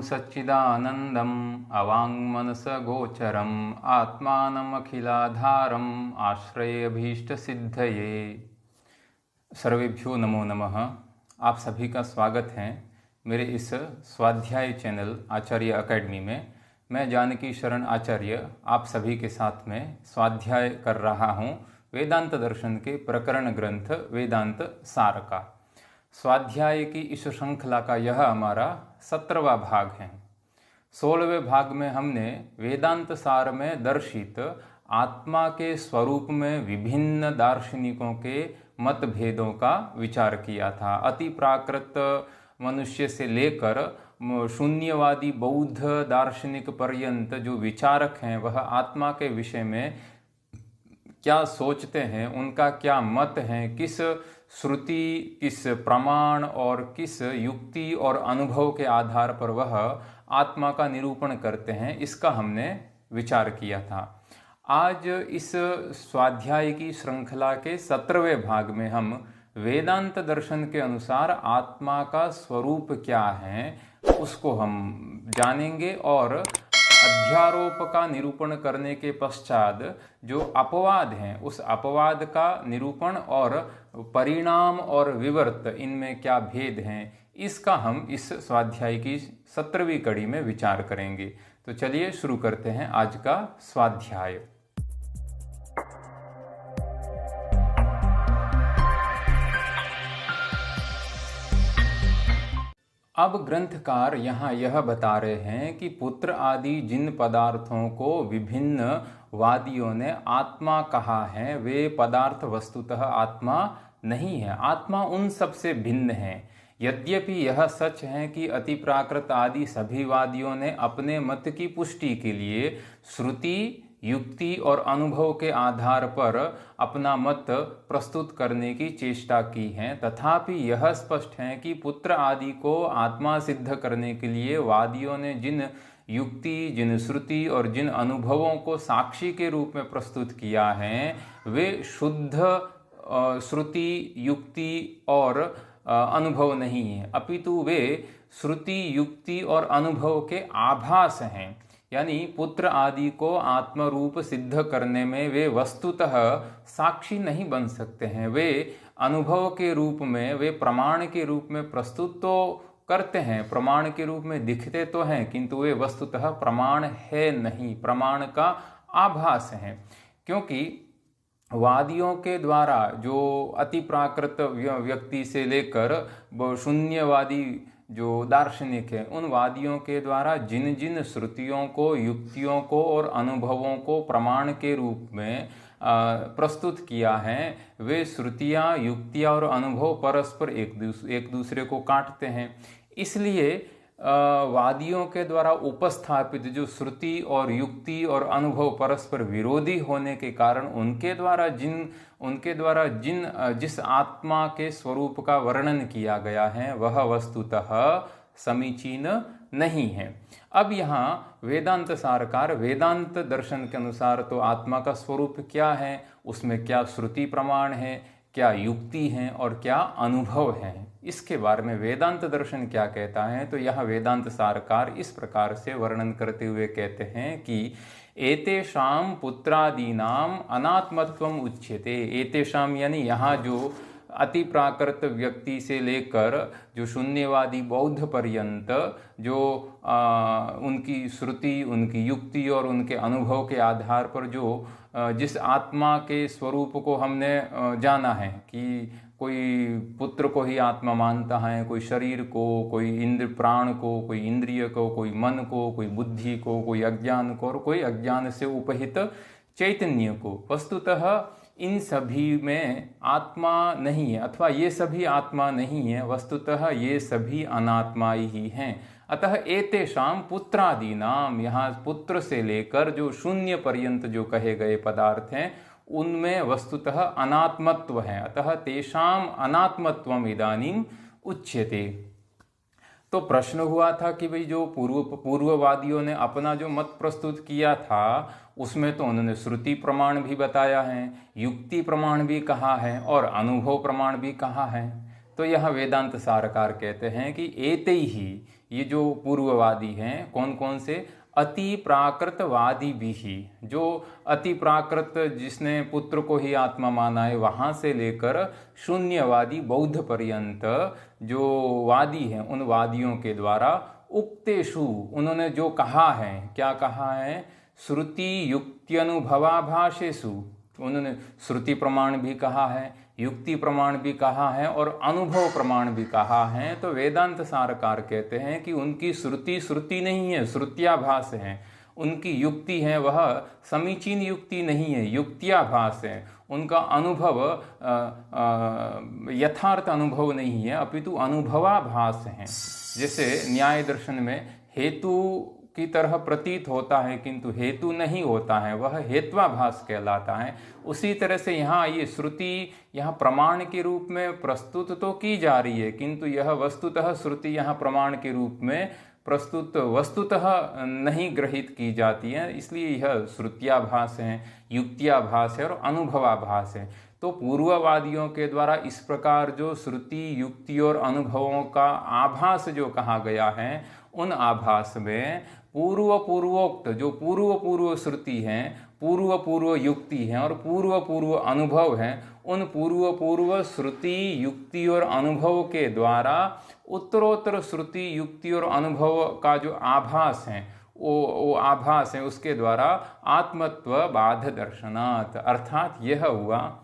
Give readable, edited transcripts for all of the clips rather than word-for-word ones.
सच्चिदानन्दम् अवाङ्मनसगोचरम् आत्मानमखिलाधारम् आश्रयभीष्टसिद्धये। सर्वेभ्यो नमो नमः। आप सभी का स्वागत है मेरे इस स्वाध्याय चैनल आचार्य अकेडमी में। मैं जानकी शरण आचार्य आप सभी के साथ में स्वाध्याय कर रहा हूँ वेदांत दर्शन के प्रकरण ग्रंथ वेदांत सार का। स्वाध्याय की इस श्रृंखला का यह हमारा 17वां भाग है। 16वें भाग में हमने वेदांत सार में दर्शित आत्मा के स्वरूप में विभिन्न दार्शनिकों के मतभेदों का विचार किया था। अति प्राकृत मनुष्य से लेकर शून्यवादी बौद्ध दार्शनिक पर्यंत जो विचारक हैं वह आत्मा के विषय में क्या सोचते हैं, उनका क्या मत है, किस श्रुति, किस प्रमाण और किस युक्ति और अनुभव के आधार पर वह आत्मा का निरूपण करते हैं, इसका हमने विचार किया था। आज इस स्वाध्याय की श्रृंखला के 17वें भाग में हम वेदांत दर्शन के अनुसार आत्मा का स्वरूप क्या है उसको हम जानेंगे और अध्यारोप का निरूपण करने के पश्चात जो अपवाद हैं उस अपवाद का निरूपण और परिणाम और विवर्त इनमें क्या भेद हैं इसका हम इस स्वाध्याय की 17वीं कड़ी में विचार करेंगे। तो चलिए शुरू करते हैं आज का स्वाध्याय। अब ग्रंथकार यहाँ यह बता रहे हैं कि पुत्र आदि जिन पदार्थों को विभिन्न वादियों ने आत्मा कहा है वे पदार्थ वस्तुतः आत्मा नहीं है, आत्मा उन सब से भिन्न है। यद्यपि यह सच है कि अति प्राकृत आदि सभी वादियों ने अपने मत की पुष्टि के लिए श्रुति, युक्ति और अनुभव के आधार पर अपना मत प्रस्तुत करने की चेष्टा की है, तथापि यह स्पष्ट है कि पुत्र आदि को आत्मा सिद्ध करने के लिए वादियों ने जिन युक्ति, जिन श्रुति और जिन अनुभवों को साक्षी के रूप में प्रस्तुत किया है वे शुद्ध श्रुति, युक्ति और अनुभव नहीं है, अपितु वे श्रुति, युक्ति और अनुभव के आभास हैं। यानी पुत्र आदि को आत्मरूप सिद्ध करने में वे वस्तुतः साक्षी नहीं बन सकते हैं। वे अनुभव के रूप में, वे प्रमाण के रूप में प्रस्तुत तो करते हैं, प्रमाण के रूप में दिखते तो हैं, किंतु वे वस्तुतः प्रमाण है नहीं, प्रमाण का आभास है। क्योंकि वादियों के द्वारा जो अति प्राकृत व्यक्ति से लेकर शून्यवादी जो दार्शनिक है उन वादियों के द्वारा जिन जिन श्रुतियों को, युक्तियों को और अनुभवों को प्रमाण के रूप में प्रस्तुत किया है वे श्रुतियाँ, युक्तियाँ और अनुभव परस्पर एक दूसरे को काटते हैं। इसलिए वादियों के द्वारा उपस्थापित जो श्रुति और युक्ति और अनुभव परस्पर विरोधी होने के कारण उनके द्वारा जिस आत्मा के स्वरूप का वर्णन किया गया है वह वस्तुतः समीचीन नहीं है। अब यहाँ वेदांत सारकार वेदांत दर्शन के अनुसार तो आत्मा का स्वरूप क्या है, उसमें क्या श्रुति प्रमाण है, क्या युक्ति है और क्या अनुभव है, इसके बारे में वेदांत दर्शन क्या कहता है। तो यह वेदांत सारकार इस प्रकार से वर्णन करते हुए कहते हैं कि एतेषां पुत्रादीनाम अनात्मत्वम उच्यते। एतेषां यानी यहाँ जो अति प्राकृत व्यक्ति से लेकर जो शून्यवादी बौद्ध पर्यंत जो उनकी श्रुति, उनकी युक्ति और उनके अनुभव के आधार पर जो जिस आत्मा के स्वरूप को हमने जाना है कि कोई पुत्र को ही आत्मा मानता है, कोई शरीर को, कोई इंद्र प्राण को, कोई इंद्रिय को, कोई मन को, कोई बुद्धि को, कोई अज्ञान को और कोई अज्ञान से उपहित चैतन्य को, वस्तुतः इन सभी में आत्मा नहीं है अथवा ये सभी आत्मा नहीं है, वस्तुतः ये सभी अनात्मा ही हैं। अतः एतेषां पुत्रादीनाम, यहाँ पुत्र से लेकर जो शून्य पर्यंत जो कहे गए पदार्थ हैं उनमें वस्तुतः अनात्मत्व है। अतः तेषां अनात्मत्वम इदानीम उच्यते। तो प्रश्न हुआ था कि भाई जो पूर्ववादियों ने अपना जो मत प्रस्तुत किया था उसमें तो उन्होंने श्रुति प्रमाण भी बताया है, युक्ति प्रमाण भी कहा है और अनुभव प्रमाण भी कहा है। तो यह वेदांत सारकार कहते हैं कि एते ही ये जो पूर्ववादी हैं, कौन कौन से? अति प्राकृतवादी भी ही, जो अति प्राकृत जिसने पुत्र को ही आत्मा माना है, वहाँ से लेकर शून्यवादी बौद्ध पर्यंत जो वादी हैं, उन वादियों के द्वारा उक्तेषु, उन्होंने जो कहा है, क्या कहा है? श्रुति युक्त्यनुभवाभाषेषु, उन्होंने श्रुति प्रमाण भी कहा है, युक्ति प्रमाण भी कहा है और अनुभव प्रमाण भी कहा है। तो वेदांत सारकार कहते हैं कि उनकी श्रुति श्रुति नहीं है, श्रुत्याभास है। उनकी युक्ति है वह समीचीन युक्ति नहीं है, युक्त्याभास है। उनका अनुभव यथार्थ अनुभव नहीं है, अपितु अनुभवाभास है। जैसे न्याय दर्शन में हेतु की तरह प्रतीत होता है किंतु हेतु नहीं होता है, वह हेत्वाभास कहलाता है। उसी तरह से यहाँ ये श्रुति यहाँ प्रमाण के रूप में प्रस्तुत तो की जा रही है, किंतु यह वस्तुतः श्रुति यहाँ प्रमाण के रूप में प्रस्तुत वस्तुतः नहीं ग्रहित की जाती है, इसलिए यह श्रुत्याभास है, युक्त्याभास है और अनुभवाभास है। तो पूर्ववादियों के द्वारा इस प्रकार जो श्रुति, युक्ति और अनुभवों का आभास जो कहा गया है, उन आभास में पूर्वोक्त जो पूर्व श्रुति हैं, पूर्व युक्ति हैं और पूर्व अनुभव हैं, उन पूर्व श्रुति, युक्ति और अनुभव के द्वारा उत्तरोत्तर श्रुति, युक्ति और अनुभव का जो आभास है, वो आभास है, उसके द्वारा आत्मत्व बाध दर्शनात्, अर्थात यह हुआ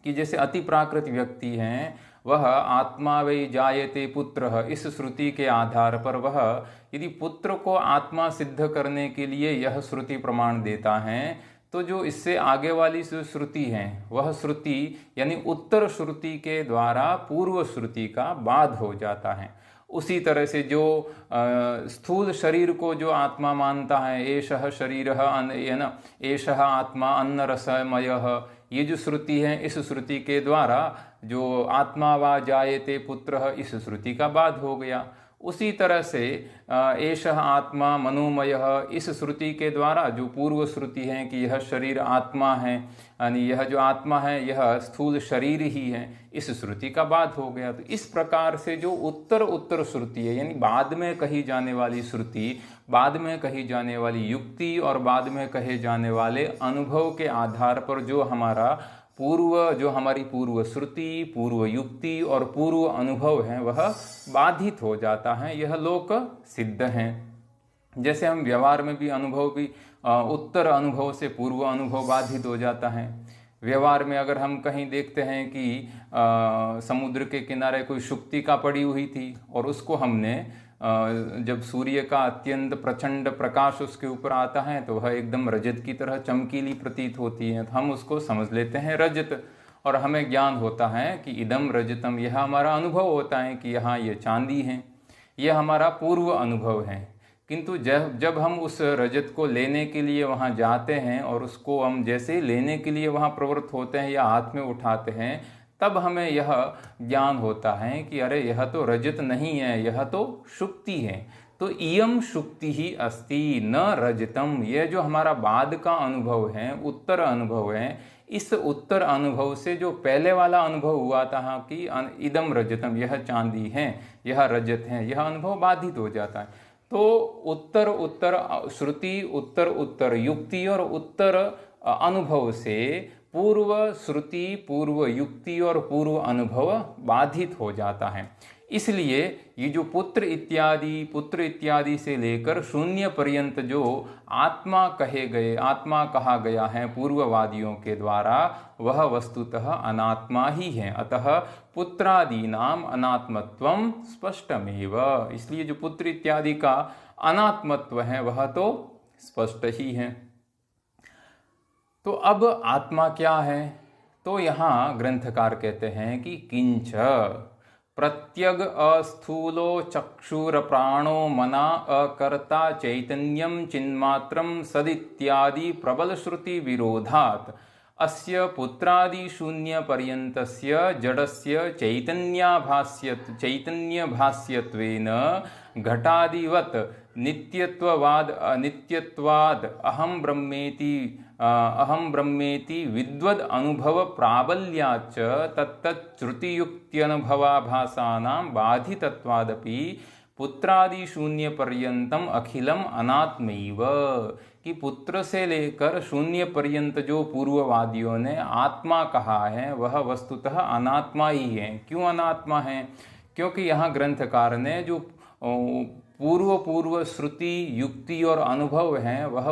कि जैसे अति प्राकृत व्यक्ति हैं, वह आत्मा वै जायते पुत्र, इस श्रुति के आधार पर वह यदि पुत्र को आत्मा सिद्ध करने के लिए यह श्रुति प्रमाण देता है, तो जो इससे आगे वाली जो श्रुति है, वह श्रुति यानी उत्तर श्रुति के द्वारा पूर्व श्रुति का बाध हो जाता है। उसी तरह से जो स्थूल शरीर को जो आत्मा मानता है, एषः शरीरः एषः आत्मा अन्न रसमयः, ये जो श्रुति है, इस श्रुति के द्वारा जो आत्मा वा जायते पुत्रः, इस श्रुति का बाध हो गया। उसी तरह से एषः आत्मा मनोमयः, इस श्रुति के द्वारा जो पूर्व श्रुति है कि यह शरीर आत्मा है, यानी यह जो आत्मा है यह स्थूल शरीर ही है, इस श्रुति का बाध हो गया। तो इस प्रकार से जो उत्तर श्रुति है, यानी बाद में कही जाने वाली श्रुति, बाद में कही जाने वाली युक्ति और बाद में कहे जाने वाले अनुभव के आधार पर जो हमारी पूर्व श्रुति, पूर्व युक्ति और पूर्व अनुभव है, वह बाधित हो जाता है। यह लोक सिद्ध है। जैसे हम व्यवहार में भी अनुभव भी उत्तर अनुभव से पूर्व अनुभव बाधित हो जाता है। व्यवहार में अगर हम कहीं देखते हैं कि समुद्र के किनारे कोई शुक्तिका पड़ी हुई थी और उसको हमने जब सूर्य का अत्यंत प्रचंड प्रकाश उसके ऊपर आता है तो वह एकदम रजत की तरह चमकीली प्रतीत होती है, तो हम उसको समझ लेते हैं रजत, और हमें ज्ञान होता है कि इदम रजतम, यह हमारा अनुभव होता है कि यहाँ ये चांदी है, यह हमारा पूर्व अनुभव है। किंतु जब हम उस रजत को लेने के लिए वहाँ जाते हैं और उसको हम जैसे लेने के लिए वहाँ प्रवृत्त होते हैं या हाथ में उठाते हैं, तब हमें यह ज्ञान होता है कि अरे यह तो रजत नहीं है, यह तो शुक्ति है। तो इयम शुक्ति ही अस्ति न रजतम, यह जो हमारा बाद का अनुभव है, उत्तर अनुभव है, इस उत्तर अनुभव से जो पहले वाला अनुभव हुआ था कि इदम रजतम, यह चांदी है, यह रजत है, यह अनुभव बाधित हो जाता है। तो उत्तर श्रुति, उत्तर युक्ति और उत्तर अनुभव से पूर्व श्रुति, पूर्व युक्ति और पूर्व अनुभव बाधित हो जाता है। इसलिए ये जो पुत्र इत्यादि से लेकर शून्य पर्यंत जो आत्मा कहा गया है पूर्ववादियों के द्वारा, वह वस्तुतः अनात्मा ही है। अतः पुत्रादीनाम अनात्मत्वम स्पष्टमेव, इसलिए जो पुत्र इत्यादि का अनात्मत्व है वह तो स्पष्ट ही है। तो अब आत्मा क्या है? तो यहाँ ग्रंथकार कहते हैं कि किंच प्रत्यग अस्थूलो चक्षुर प्राणो मना अकर्ता चैतन्यम चिन्मात्रम सदित्यादि प्रबल श्रुति विरोधात् अस्य पुत्रादि शून्य पर्यन्तस्य जडस्य चैतन्यभास्यत्वेन घटादिवत् नित्यत्वाद अनित्यत्वाद अहम ब्रह्मेति विद्वद अनुभव प्राबल्याच्च तत्तत् श्रुतियुक्त्यनुभवाभासानां बाधितत्वादपि पुत्रादि शून्य पर्यंतम अखिलम अनात्मैव, कि पुत्र से लेकर शून्य पर्यंत जो पूर्ववादियों ने आत्मा कहा है वह वस्तुतः अनात्मा ही है। क्यों अनात्मा है? क्योंकि यहाँ ग्रंथकार ने जो पूर्व श्रुति युक्ति और अनुभव हैं वह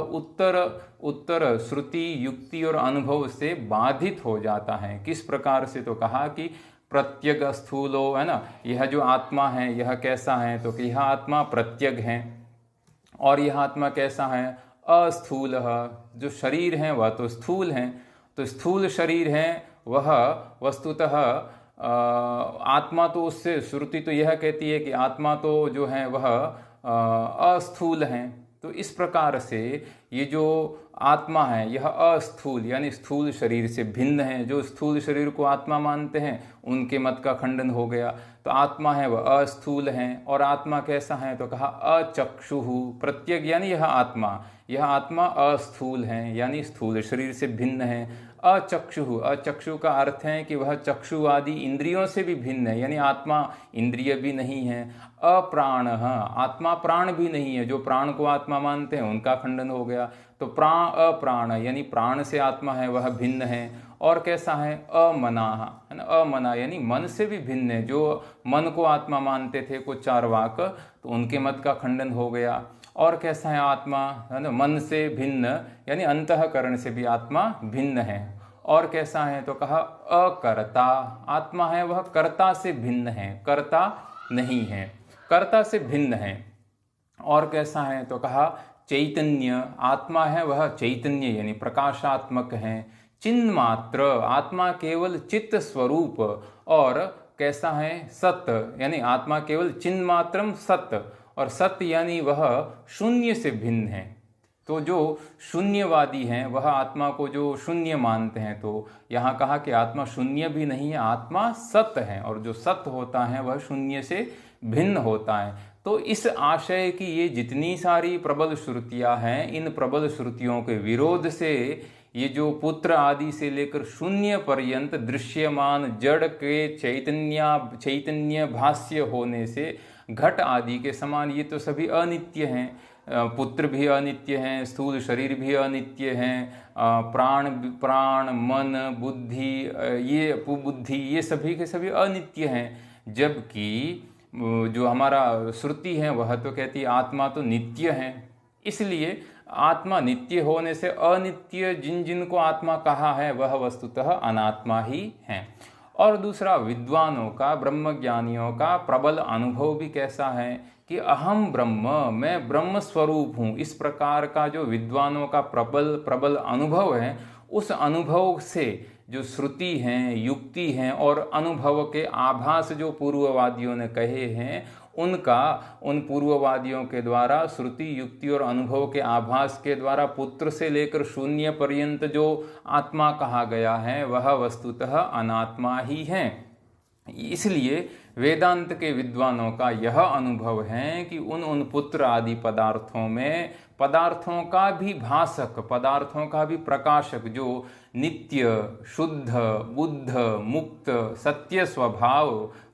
उत्तर श्रुति युक्ति और अनुभव से बाधित हो जाता है। किस प्रकार से? तो कहा कि प्रत्यग स्थूलो, है ना, यह जो आत्मा है यह कैसा है? तो कि यह आत्मा प्रत्यग है। और यह आत्मा कैसा है? अस्थूल। जो शरीर है वह तो स्थूल है, तो स्थूल शरीर है वह वस्तुतः आत्मा तो उससे, श्रुति तो यह कहती है कि आत्मा तो जो है वह अस्थूल है। तो इस प्रकार से ये जो आत्मा है यह अस्थूल यानी स्थूल शरीर से भिन्न है। जो स्थूल शरीर को आत्मा मानते हैं उनके मत का खंडन हो गया। तो आत्मा है वह अस्थूल है। और आत्मा कैसा है? तो कहा अचक्षुः। प्रत्यग यानी यह आत्मा अस्थूल है यानी स्थूल शरीर से भिन्न है। अचक्षुः, अचक्षु का अर्थ है कि वह चक्षु आदि इंद्रियों से भी भिन्न है, यानी आत्मा इंद्रिय भी नहीं है। अप्राण, आत्मा प्राण भी नहीं है। जो प्राण को आत्मा मानते हैं उनका खंडन हो गया। तो अप्राण यानी प्राण से आत्मा है वह भिन्न है। और कैसा है? अमना, है ना, अमना यानी मन से भी भिन्न है। जो मन को आत्मा मानते थे कुछ चार्वाक, तो उनके मत का खंडन हो गया। और कैसा है आत्मा? है ना, मन से भिन्न यानी अंतःकरण से भी आत्मा भिन्न है। और कैसा है? तो कहा अकर्ता, आत्मा है वह कर्ता से भिन्न है, कर्ता नहीं है, कर्ता से भिन्न है। और कैसा है? तो कहा चैतन्य, आत्मा है वह चैतन्य यानी प्रकाशात्मक है। चिन्मात्र, आत्मा केवल चित्त स्वरूप। और कैसा है? सत्य, यानी आत्मा केवल चिन्मात्रम सत्य, और सत्य यानी वह शून्य से भिन्न है। तो जो शून्यवादी हैं वह आत्मा को जो शून्य मानते हैं, तो यहाँ कहा कि आत्मा शून्य भी नहीं है, आत्मा सत्य है। और जो सत्य होता है वह शून्य से भिन्न होता है। तो इस आशय की ये जितनी सारी प्रबल श्रुतियाँ हैं, इन प्रबल श्रुतियों के विरोध से ये जो पुत्र आदि से लेकर शून्य पर्यंत दृश्यमान जड़ के चैतन्य भाष्य होने से घट आदि के समान ये तो सभी अनित्य हैं। पुत्र भी अनित्य हैं, स्थूल शरीर भी अनित्य हैं, प्राण मन बुद्धि ये सभी के सभी अनित्य हैं। जबकि जो हमारा श्रुति है वह तो कहती है आत्मा तो नित्य है। इसलिए आत्मा नित्य होने से अनित्य जिनको आत्मा कहा है वह वस्तुतः अनात्मा ही है। और दूसरा, विद्वानों का, ब्रह्मज्ञानियों का प्रबल अनुभव भी कैसा है कि अहम ब्रह्म, मैं ब्रह्म स्वरूप हूँ। इस प्रकार का जो विद्वानों का प्रबल अनुभव है, उस अनुभव से जो श्रुति हैं, युक्ति हैं और अनुभव के आभास जो पूर्ववादियों ने कहे हैं, उन पूर्ववादियों के द्वारा श्रुति युक्ति और अनुभव के आभास के द्वारा पुत्र से लेकर शून्य पर्यंत जो आत्मा कहा गया है वह वस्तुतः अनात्मा ही है। इसलिए वेदांत के विद्वानों का यह अनुभव है कि उन पुत्र आदि पदार्थों में पदार्थों का भी भासक, पदार्थों का भी प्रकाशक, जो नित्य शुद्ध बुद्ध मुक्त सत्य स्वभाव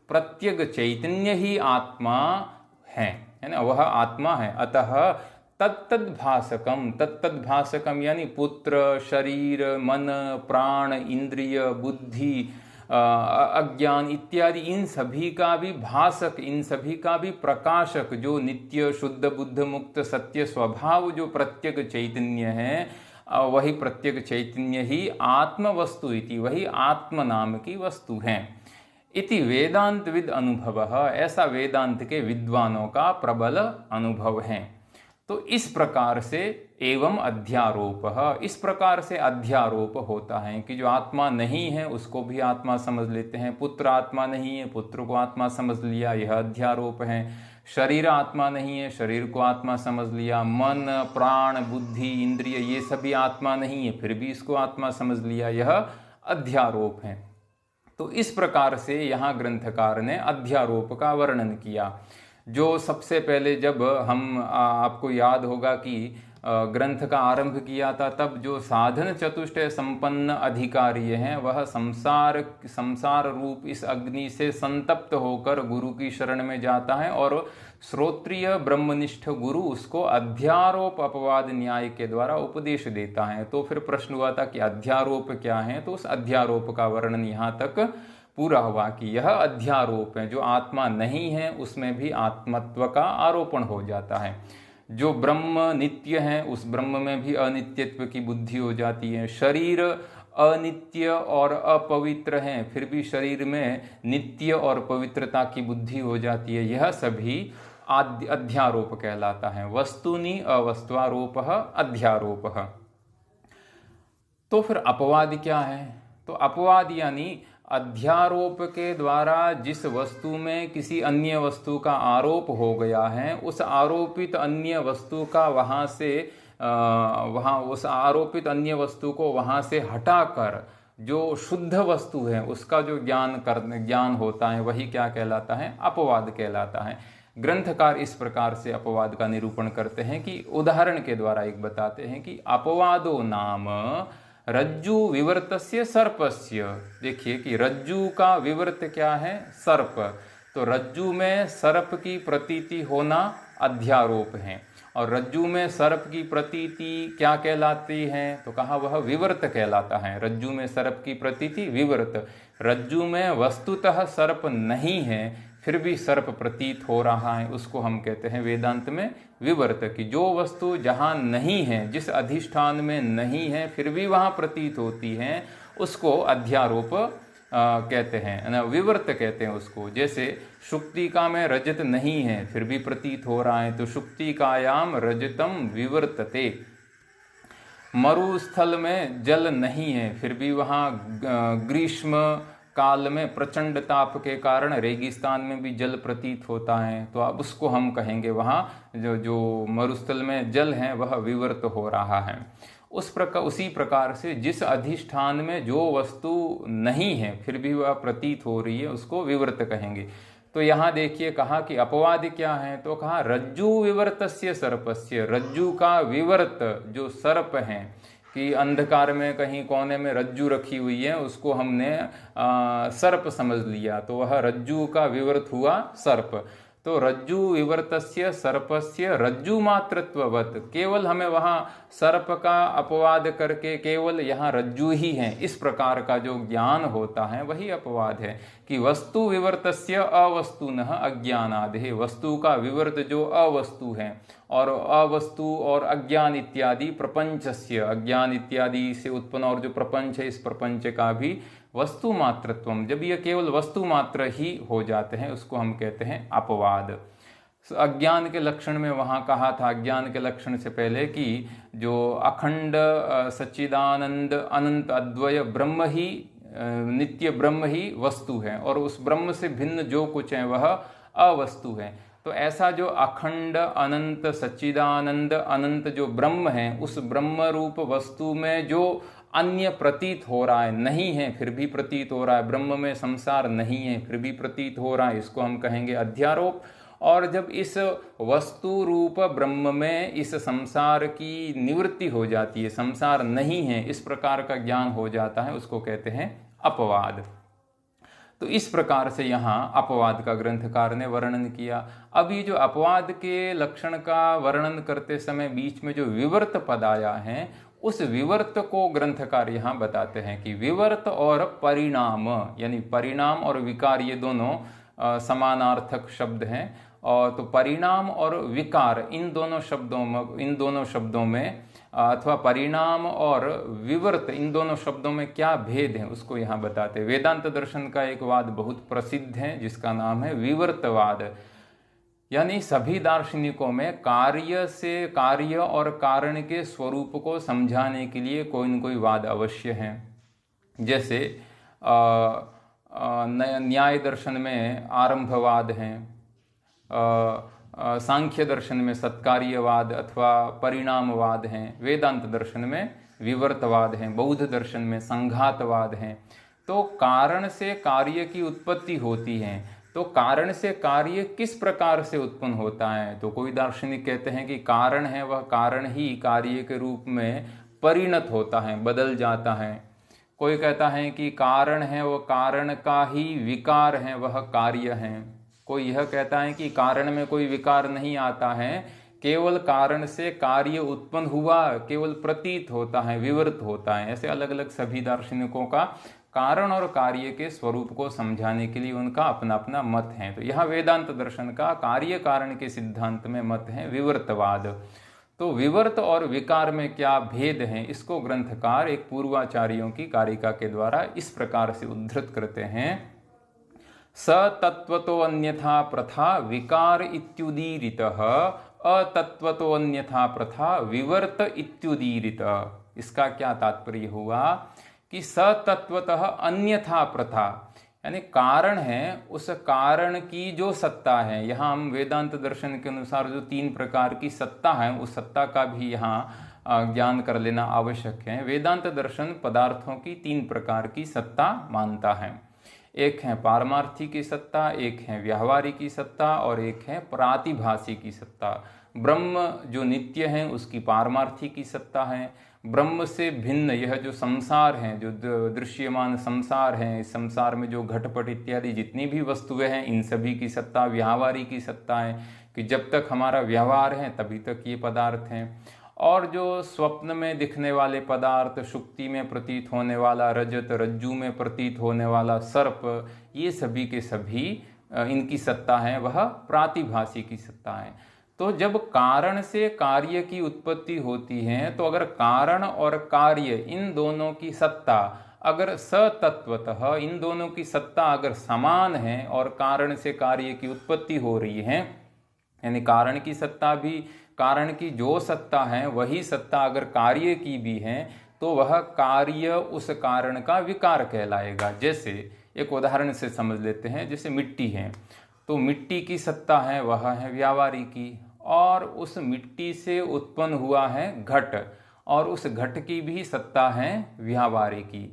प्रत्यग चैतन्य ही आत्मा है ना, वह आत्मा है। अतः तत्तद भासकम यानी पुत्र, शरीर, मन, प्राण, इंद्रिय, बुद्धि, अज्ञान इत्यादि इन सभी का भी भासक, इन सभी का भी प्रकाशक जो नित्य शुद्ध बुद्ध मुक्त सत्य स्वभाव जो प्रत्यग चैतन्य है, वही प्रत्यग चैतन्य ही आत्म वस्तु इति, वही आत्म नाम की वस्तु है। इति वेदांतविद अनुभव, ऐसा वेदांत के विद्वानों का प्रबल अनुभव है। तो इस प्रकार से एवं अध्यारोप, इस प्रकार से अध्यारोप होता है कि जो आत्मा नहीं है उसको भी आत्मा समझ लेते हैं। पुत्र आत्मा नहीं है, पुत्र को आत्मा समझ लिया, यह अध्यारोप है। शरीर आत्मा नहीं है, शरीर को आत्मा समझ लिया। मन प्राण बुद्धि इंद्रिय ये सभी आत्मा नहीं है, फिर भी इसको आत्मा समझ लिया, यह अध्यारोप है। तो इस प्रकार से यहाँ ग्रंथकार ने अध्यारोप का वर्णन किया। जो सबसे पहले जब हम, आपको याद होगा कि ग्रंथ का आरंभ किया था, तब जो साधन चतुष्टय संपन्न अधिकारी हैं वह संसार रूप इस अग्नि से संतप्त होकर गुरु की शरण में जाता है और श्रोत्रिय ब्रह्मनिष्ठ गुरु उसको अध्यारोप अपवाद न्याय के द्वारा उपदेश देता है। तो फिर प्रश्न हुआ था कि अध्यारोप क्या है, तो उस अध्यारोप का वर्णन यहाँ तक पूरा हुआ कि यह अध्यारोप है, जो आत्मा नहीं है उसमें भी आत्मत्व का आरोपण हो जाता है। जो ब्रह्म नित्य है उस ब्रह्म में भी अनित्यत्व की बुद्धि हो जाती है। शरीर अनित्य और अपवित्र है, फिर भी शरीर में नित्य और पवित्रता की बुद्धि हो जाती है। यह सभी अध्यारोप कहलाता है। वस्तुनि अवस्त्वारोप अध्यारोप। तो फिर अपवाद क्या है? तो अपवाद यानी अध्यारोप के द्वारा जिस वस्तु में किसी अन्य वस्तु का आरोप हो गया है, उस आरोपित अन्य वस्तु का उस आरोपित अन्य वस्तु को वहाँ से हटाकर जो शुद्ध वस्तु है उसका जो ज्ञान होता है वही क्या कहलाता है? अपवाद कहलाता है। ग्रंथकार इस प्रकार से अपवाद का निरूपण करते हैं कि उदाहरण के द्वारा एक बताते हैं कि अपवादो नाम रज्जु विवर्तस्य सर्पस्य। देखिए कि रज्जु का विवर्त क्या है? सर्प। तो रज्जु में सर्प की प्रतीति होना अध्यारोप है, और रज्जु में सर्प की प्रतीति क्या कहलाती है? तो कहा वह विवर्त कहलाता है। रज्जु में सर्प की प्रतीति विवर्त। रज्जु में वस्तुतः सर्प नहीं है फिर भी सर्प प्रतीत हो रहा है, उसको हम कहते हैं वेदांत में विवर्त। की जो वस्तु जहाँ नहीं है, जिस अधिष्ठान में नहीं है फिर भी वहाँ प्रतीत होती है, उसको अध्यारोप कहते हैं ना, विवर्त कहते हैं उसको। जैसे शुक्तिका में रजत नहीं है फिर भी प्रतीत हो रहा है, तो शुक्तिकायाम रजतम विवर्तते। मरुस्थल में जल नहीं है फिर भी वहाँ ग्रीष्म काल में प्रचंड ताप के कारण रेगिस्तान में भी जल प्रतीत होता है, तो अब उसको हम कहेंगे वहाँ जो मरुस्थल में जल है वह विवर्त हो रहा है। उसी प्रकार से जिस अधिष्ठान में जो वस्तु नहीं है फिर भी वह प्रतीत हो रही है उसको विवर्त कहेंगे। तो यहाँ देखिए कहा कि अपवाद क्या है? तो कहा रज्जु विवर्तस्य सर्पस्य। रज्जु का विवर्त जो सर्प है कि अंधकार में कहीं कोने में रज्जु रखी हुई है, उसको हमने सर्प समझ लिया, तो वह रज्जु का विवर्त हुआ सर्प। तो रज्जु विवर्तस्य सर्पस्य रज्जु मात्रत्ववत, केवल हमें वहाँ सर्प का अपवाद करके केवल यहाँ रज्जु ही है इस प्रकार का जो ज्ञान होता है वही अपवाद है। कि वस्तु विवर्तस्य अवस्तुनः अज्ञानादेः, वस्तु का विवर्त जो अवस्तु है, और अवस्तु और अज्ञान इत्यादि प्रपंचस्य, अज्ञान इत्यादि से उत्पन्न और जो प्रपंच है इस प्रपंच का भी वस्तु मात्रत्वम, जब ये केवल वस्तु मात्र ही हो जाते हैं उसको हम कहते हैं अपवाद। अज्ञान के लक्षण में वहाँ कहा था, अज्ञान के लक्षण से पहले कि जो अखंड सच्चिदानंद अनंत अद्वय ब्रह्म ही नित्य ब्रह्म ही वस्तु है, और उस ब्रह्म से भिन्न जो कुछ है वह अवस्तु है। तो ऐसा जो अखंड अनंत सच्चिदानंद अनंत जो ब्रह्म है, उस ब्रह्म रूप वस्तु में जो अन्य प्रतीत हो रहा है, नहीं है फिर भी प्रतीत हो रहा है, ब्रह्म में संसार नहीं है फिर भी प्रतीत हो रहा है, इसको हम कहेंगे अध्यारोप। और जब इस वस्तु रूप ब्रह्म में इस संसार की निवृत्ति हो जाती है, संसार नहीं है इस प्रकार का ज्ञान हो जाता है, उसको कहते हैं अपवाद। तो इस प्रकार से यहाँ अपवाद का ग्रंथकार ने वर्णन किया। अब ये जो अपवाद के लक्षण का वर्णन करते समय बीच में जो विवर्त पद आया है, उस विवर्त को ग्रंथकार यहाँ बताते हैं कि विवर्त और परिणाम, यानी परिणाम और विकार ये दोनों समानार्थक शब्द हैं। और तो परिणाम और विकार इन दोनों शब्दों में अथवा परिणाम और विवर्त इन दोनों शब्दों में क्या भेद है उसको यहाँ बताते हैं। वेदांत दर्शन का एक वाद बहुत प्रसिद्ध है जिसका नाम है विवर्तवाद। यानी सभी दार्शनिकों में कार्य और कारण के स्वरूप को समझाने के लिए कोई न कोई वाद अवश्य है। जैसे न्याय दर्शन में आरंभवाद है, सांख्य दर्शन में सत्कार्यवाद अथवा परिणामवाद हैं, वेदांत दर्शन में विवर्तवाद हैं, बौद्ध दर्शन में संघातवाद हैं। तो कारण से कार्य की उत्पत्ति होती है, तो तो कारण से कार्य किस प्रकार से उत्पन्न होता है? तो कोई दार्शनिक कहते हैं कि कारण है वह कारण ही कार्य के रूप में परिणत होता है, बदल जाता है। कोई कहता है कि कारण है वह कारण का ही विकार है, वह कार्य है। कोई यह कहता है कि कारण में कोई विकार नहीं आता है, केवल कारण से कार्य उत्पन्न हुआ, केवल प्रतीत होता है, विवृत होता है। ऐसे अलग अलग सभी दार्शनिकों का कारण और कार्य के स्वरूप को समझाने के लिए उनका अपना अपना मत है। तो यह वेदांत दर्शन का कार्य कारण के सिद्धांत में मत है विवर्तवाद। तो विवर्त और विकार में क्या भेद है, इसको ग्रंथकार एक पूर्वाचार्यों की कारिका के द्वारा इस प्रकार से उद्धृत करते हैं। स तत्वतो अन्यथा प्रथा विकार इत्युदीरितः, अतत्वतो अन्यथा प्रथा विवर्त इत्युदीरितः। इसका क्या तात्पर्य हुआ कि सतत्वतः अन्यथा प्रथा, यानी कारण है, उस कारण की जो सत्ता है, यहाँ हम वेदांत दर्शन के अनुसार जो 3 प्रकार की सत्ता है, उस सत्ता का भी यहाँ ज्ञान कर लेना आवश्यक है। वेदांत दर्शन पदार्थों की 3 प्रकार की सत्ता मानता है। एक है पारमार्थी की सत्ता, एक है व्यावहारिक की सत्ता और एक है प्रातिभासी की सत्ता। ब्रह्म जो नित्य है उसकी पारमार्थी की सत्ता है। ब्रह्म से भिन्न यह जो संसार है, जो दृश्यमान संसार है, इस संसार में जो घटपट इत्यादि जितनी भी वस्तुएं हैं, इन सभी की सत्ता व्यावहारिक की सत्ता है, कि जब तक हमारा व्यवहार है तभी तक ये पदार्थ हैं। और जो स्वप्न में दिखने वाले पदार्थ, सुक्ति में प्रतीत होने वाला रजत, रज्जु में प्रतीत होने वाला सर्प, ये सभी के सभी इनकी सत्ता है वह प्रातिभासी की सत्ता है। तो जब कारण से कार्य की उत्पत्ति होती है, तो अगर कारण और कार्य इन दोनों की सत्ता अगर सतत्वतः, इन दोनों की सत्ता अगर समान है और कारण से कार्य की उत्पत्ति हो रही है, यानी कारण की सत्ता भी, कारण की जो सत्ता है वही सत्ता अगर कार्य की भी है, तो वह कार्य उस कारण का विकार कहलाएगा। जैसे एक उदाहरण से समझ लेते हैं, जैसे मिट्टी है, तो मिट्टी की सत्ता है वह है व्यावहारिकी, और उस मिट्टी से उत्पन्न हुआ है घट, और उस घट की भी सत्ता है व्यावहारिकी।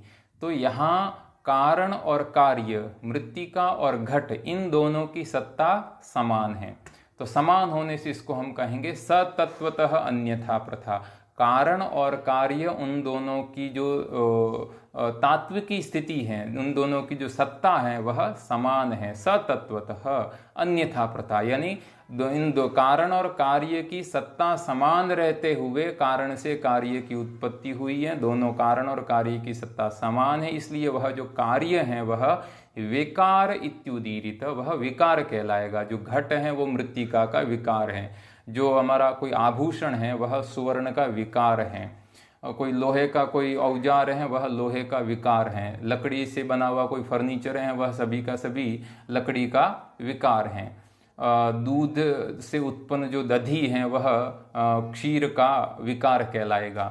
तो यहाँ कारण और कार्य, मृत्तिका और घट, इन दोनों की सत्ता समान है। तो समान होने से इसको हम कहेंगे सतत्वतः अन्यथा प्रथा। कारण और कार्य उन दोनों की जो तात्विकी स्थिति है, उन दोनों की जो सत्ता है वह समान है। सतत्वतः अन्यथा प्रथा, यानी इन दो कारण और कार्य की सत्ता समान रहते हुए कारण से कार्य की उत्पत्ति हुई है। दोनों कारण और कार्य की सत्ता समान है, इसलिए वह जो कार्य है वह विकार इत्युदीरित, वह विकार कहलाएगा। जो घट है वो मृत्तिका का विकार है, जो हमारा कोई आभूषण है वह सुवर्ण का विकार है, और कोई लोहे का कोई औजार है वह लोहे का विकार है, लकड़ी से बना हुआ कोई फर्नीचर है वह सभी का सभी लकड़ी का विकार है। दूध से उत्पन्न जो दधी है वह क्षीर का विकार कहलाएगा।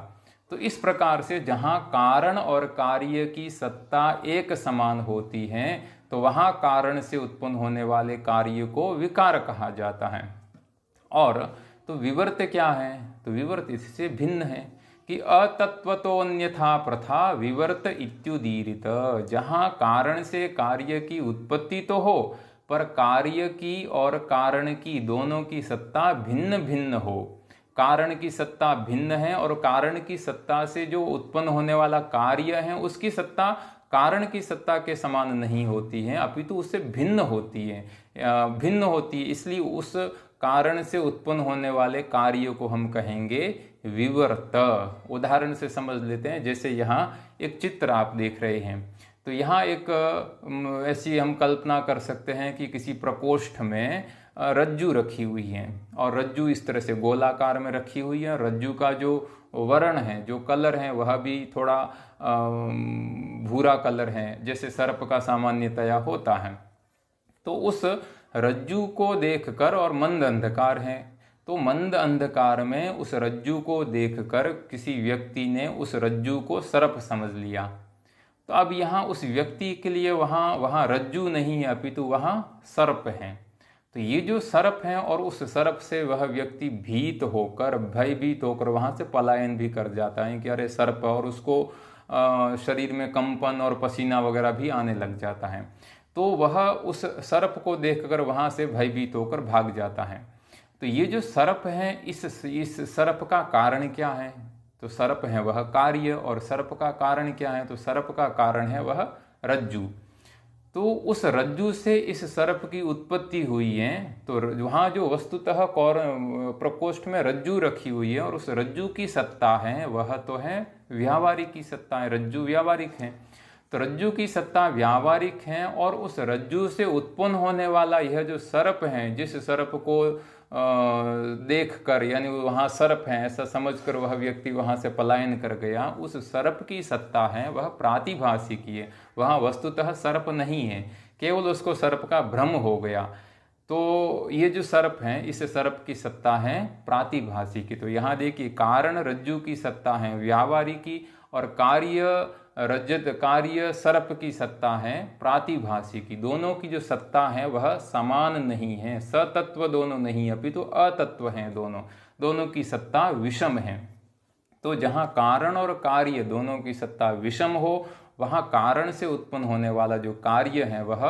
तो इस प्रकार से जहाँ कारण और कार्य की सत्ता एक समान होती है, तो वहाँ कारण से उत्पन्न होने वाले कार्य को विकार कहा जाता है। और तो विवर्त क्या है? तो विवर्त इससे भिन्न है कि अतत्वतो अन्यथा प्रथा विवर्त इत्युदीरित। जहाँ कारण से कार्य की उत्पत्ति तो हो, पर कार्य की और कारण की दोनों की सत्ता भिन्न भिन्न हो। कारण की सत्ता भिन्न है और कारण की सत्ता से जो उत्पन्न होने वाला कार्य है उसकी सत्ता कारण की सत्ता के समान नहीं होती है, अपितु उससे भिन्न होती है, भिन्न होती है। इसलिए उस कारण से उत्पन्न होने वाले कार्य को हम कहेंगे विवर्त। उदाहरण से समझ लेते हैं, जैसे यहाँ एक चित्र आप देख रहे हैं, तो यहाँ एक ऐसी हम कल्पना कर सकते हैं कि किसी प्रकोष्ठ में रज्जू रखी हुई है, और रज्जू इस तरह से गोलाकार में रखी हुई है। रज्जू का जो वर्ण है, जो कलर है, वह भी थोड़ा भूरा कलर है, जैसे सर्प का सामान्यतया होता है। तो उस रज्जू को देखकर, और मंद अंधकार है, तो मंद अंधकार में उस रज्जू को देखकर किसी व्यक्ति ने उस रज्जू को सर्प समझ लिया। तो अब यहाँ उस व्यक्ति के लिए वहाँ रज्जू नहीं है, अपितु वहाँ सर्प है। तो ये जो सर्प है, और उस सर्प से वह व्यक्ति भीत होकर, भयभीत होकर वहाँ से पलायन भी कर जाता है कि अरे सर्प, और उसको शरीर में कंपन और पसीना वगैरह भी आने लग जाता है। तो वह उस सर्प को देखकर वहाँ से भयभीत होकर भाग जाता है। तो ये जो सर्प है, इस सर्प का कारण क्या है? तो सर्प है वह कार्य, और सर्प का कारण क्या है? तो सर्प का कारण है वह रज्जु। तो उस रज्जु से इस सर्प की उत्पत्ति हुई है। तो वहाँ जो वस्तुतः प्रकोष्ठ में रज्जु रखी हुई है, और उस रज्जु की सत्ता है वह तो है व्यावहारिक की सत्ता है, रज्जु व्यावहारिक है। तो रज्जु की सत्ता व्यावहारिक है, और उस रज्जु से उत्पन्न होने वाला यह जो सर्प है, जिस सर्प को देख कर, यानी वहाँ सर्प है ऐसा समझकर वह व्यक्ति वहाँ से पलायन कर गया, उस सर्प की सत्ता है वह प्रातिभासिकी है, वहाँ वस्तुतः सर्प नहीं है, केवल उसको सर्प का भ्रम हो गया। तो ये जो सर्प है, इस सर्प की सत्ता है प्रातिभासिकी। तो यहाँ देखिए, कारण रज्जु की सत्ता है व्यावहारिकी, और कार्य सर्प की सत्ता है प्रातिभासिकी। दोनों की जो सत्ता है वह समान नहीं है, सतत्व दोनों नहीं, अपितु अतत्व हैं दोनों की सत्ता विषम है। तो जहाँ कारण और कार्य दोनों की सत्ता विषम हो, वहाँ कारण से उत्पन्न होने वाला जो कार्य है वह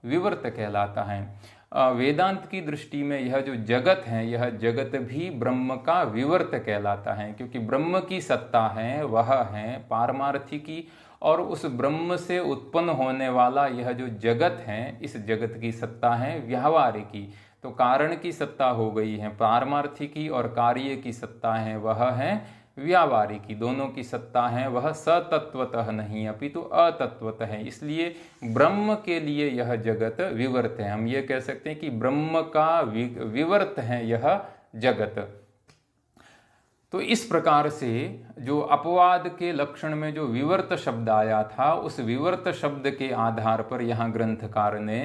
विवर्त कहलाता है। वेदांत की दृष्टि में यह जो जगत है, यह जगत भी ब्रह्म का विवर्त कहलाता है, क्योंकि ब्रह्म की सत्ता है वह है पारमार्थिकी, और उस ब्रह्म से उत्पन्न होने वाला यह जो जगत है, इस जगत की सत्ता है व्यावहारिकी। तो कारण की सत्ता हो गई है पारमार्थिकी, और कार्य की सत्ता है वह है व्यावहारिकी। दोनों की सत्ता है वह सतत्वतः नहीं, अपितु अतत्वतः है। इसलिए ब्रह्म के लिए यह जगत विवर्त है। हम ये कह सकते हैं कि ब्रह्म का विवर्त है यह जगत। तो इस प्रकार से जो अपवाद के लक्षण में जो विवर्त शब्द आया था, उस विवर्त शब्द के आधार पर यहाँ ग्रंथकार ने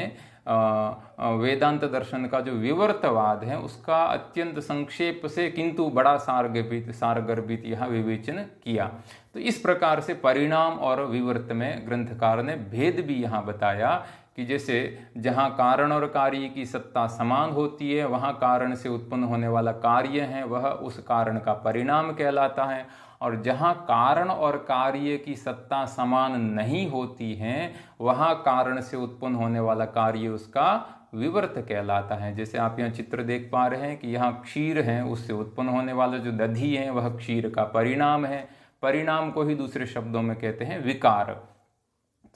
वेदांत दर्शन का जो विवर्तवाद है उसका अत्यंत संक्षेप से किंतु बड़ा सारगर्भित यहाँ विवेचन किया। तो इस प्रकार से परिणाम और विवर्त में ग्रंथकार ने भेद भी यहाँ बताया कि जैसे जहाँ कारण और कार्य की सत्ता समान होती है, वहाँ कारण से उत्पन्न होने वाला कार्य है वह उस कारण का परिणाम कहलाता है, और जहाँ कारण और कार्य की सत्ता समान नहीं होती है, वहाँ कारण से उत्पन्न होने वाला कार्य उसका विवर्त कहलाता है। जैसे आप यहाँ चित्र देख पा रहे हैं कि यहाँ क्षीर है, उससे उत्पन्न होने वाला जो दधी है वह क्षीर का परिणाम है। परिणाम को ही दूसरे शब्दों में कहते हैं विकार।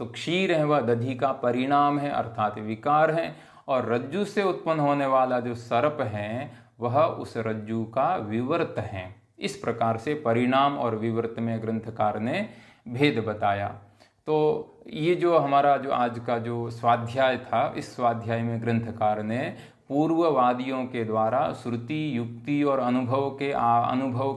तो क्षीर है वह दधी का परिणाम है, अर्थात विकार है, और रज्जु से उत्पन्न होने वाला जो सर्प है वह उस रज्जु का विवर्त है। इस प्रकार से परिणाम और विवर्त में ग्रंथकार ने भेद बताया। तो ये जो हमारा जो आज का जो स्वाध्याय था, इस स्वाध्याय में ग्रंथकार ने पूर्ववादियों के द्वारा श्रुति, युक्ति और अनुभव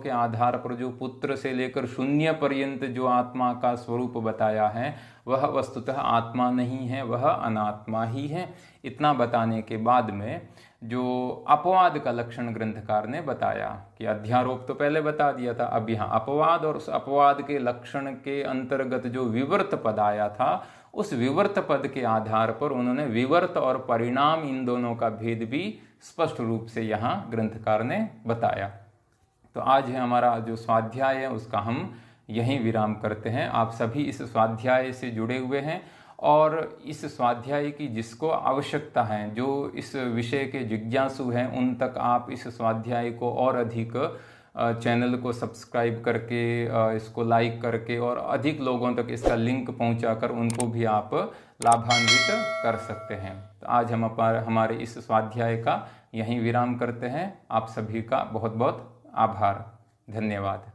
के आधार पर जो पुत्र से लेकर शून्य पर्यंत जो आत्मा का स्वरूप बताया है वह वस्तुतः आत्मा नहीं है, वह अनात्मा ही है। इतना बताने के बाद में जो अपवाद का लक्षण ग्रंथकार ने बताया कि अध्यारोप तो पहले बता दिया था, अब यहाँ अपवाद, और उस अपवाद के लक्षण के अंतर्गत जो विवर्त पद आया था, उस विवर्त पद के आधार पर उन्होंने विवर्त और परिणाम इन दोनों का भेद भी स्पष्ट रूप से यहाँ ग्रंथकार ने बताया। तो आज है हमारा जो स्वाध्याय है उसका हम यहीं विराम करते हैं। आप सभी इस स्वाध्याय से जुड़े हुए हैं, और इस स्वाध्याय की जिसको आवश्यकता है, जो इस विषय के जिज्ञासु हैं, उन तक आप इस स्वाध्याय को और अधिक चैनल को सब्सक्राइब करके, इसको लाइक करके और अधिक लोगों तक इसका लिंक पहुंचाकर उनको भी आप लाभान्वित कर सकते हैं। तो आज हम हमारे इस स्वाध्याय का यहीं विराम करते हैं। आप सभी का बहुत बहुत आभार, धन्यवाद।